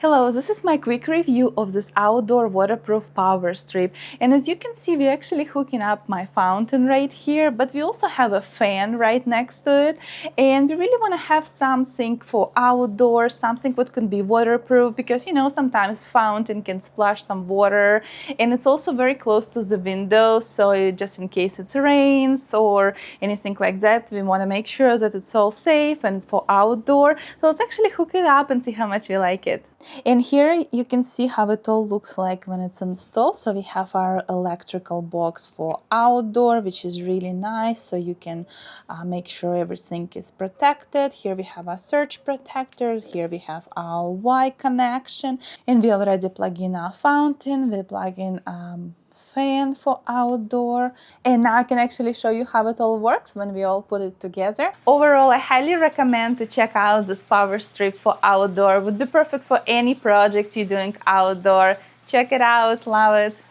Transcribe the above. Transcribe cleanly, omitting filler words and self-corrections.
Hello, this is my quick review of this outdoor waterproof power strip, and as you can see, we're actually hooking up my fountain right here, but we also have a fan right next to it, and we really want to have something for outdoors, something that can be waterproof, because sometimes fountain can splash some water, and it's also very close to the window, so just in case it rains or anything like that, we want to make sure that it's all safe and it's for outdoor. So let's actually hook it up and see how much we like it. And here you can see how it all looks like when it's installed. So we have our electrical box for outdoor, which is really nice. So you can make sure everything is protected. Here we have our surge protectors. Here we have our Y connection. And we already plug in our fountain. We plug in fan for outdoor, and now I can actually show you how it all works when we all put it together. Overall, I highly recommend to check out this power strip for outdoor. It would be perfect for any projects you're doing outdoor. Check it out, love it.